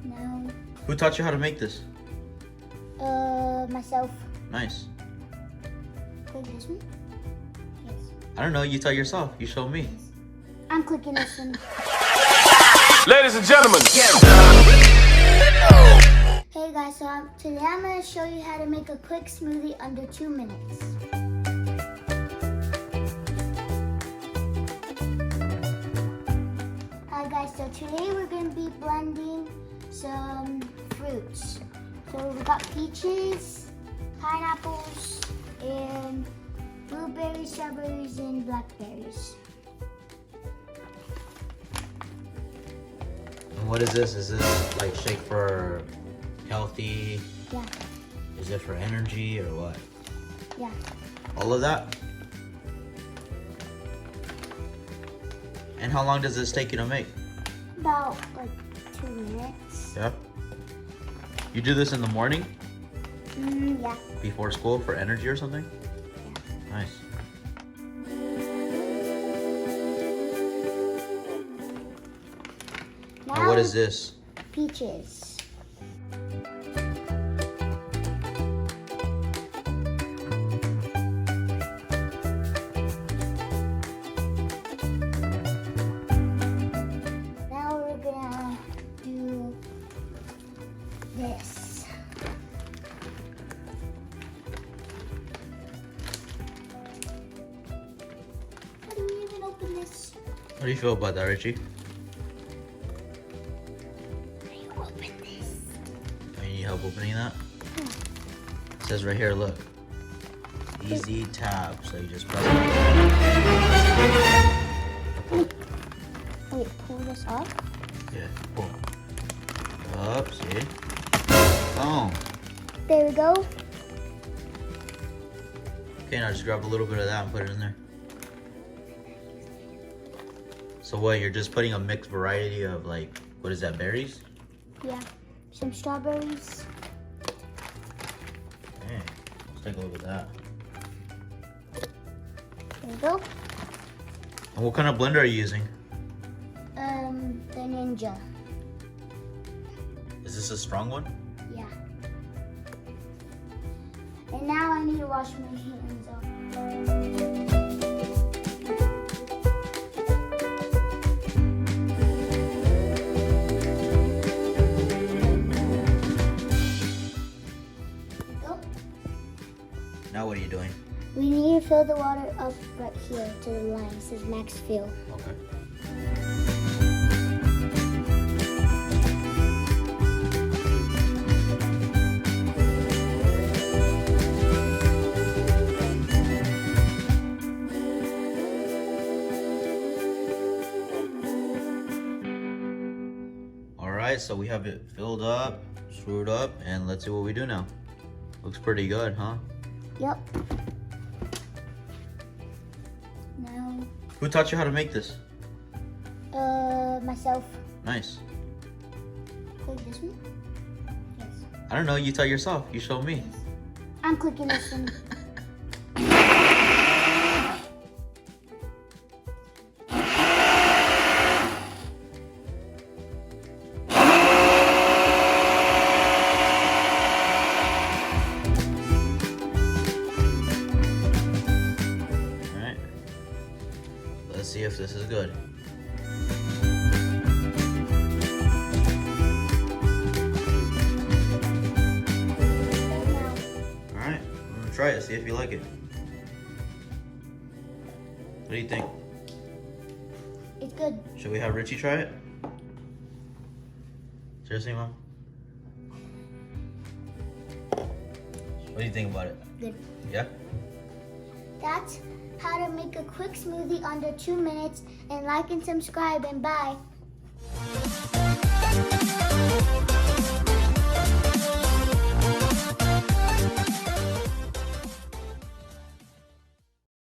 No. Who taught you how to make this? Myself. Nice. Click this one? Yes. I don't know, you taught yourself. You showed me. Yes. I'm clicking this one. Ladies and gentlemen. Hey guys, so today I'm going to show you how to make a quick smoothie under 2 minutes. Hi guys, so today we're going to be blending some fruits. So we got peaches, pineapples, and blueberries, strawberries, and blackberries. And what is this? Is this like shake for healthy? Yeah. Is it for energy or what? Yeah. All of that? And how long does this take you to make? About like 2 minutes. Yeah. You do this in the morning? Yeah. Before school for energy or something? Yeah. Nice. Now what is this? Peaches. Now we're gonna do this. How do we even open this? What do you feel about that, Richie? How do you open this? Do you need help opening that? It says right here, look. Easy tab. So you just press it. Wait, pull this up. Yeah, boom. Up, see? Boom. There we go. Okay, now just grab a little bit of that and put it in there. So what, you're just putting a mixed variety of like, what is that, berries? Yeah. Some strawberries. Hey, let's take a look at that. There we go. And what kind of blender are you using? The Ninja. Is this a strong one? Yeah. And now I need to wash my hands off. Now what are you doing? We need to fill the water up right here to the line. It says max fill. Okay. Alright, so we have it filled up, screwed up, and let's see what we do now. Looks pretty good, huh? Yep. Now, Who taught you how to make this? myself. Nice. Click this one? Yes. I don't know, you taught yourself. You showed me. Yes. I'm clicking this one. Alright. Let's see if this is good. Alright, I'm gonna try it, see if you like it. What do you think? It's good. Should we have Richie try it? Seriously, Mom? What do you think about it? Good. Yeah? That's how to make a quick smoothie under 2 minutes. And like and subscribe and bye.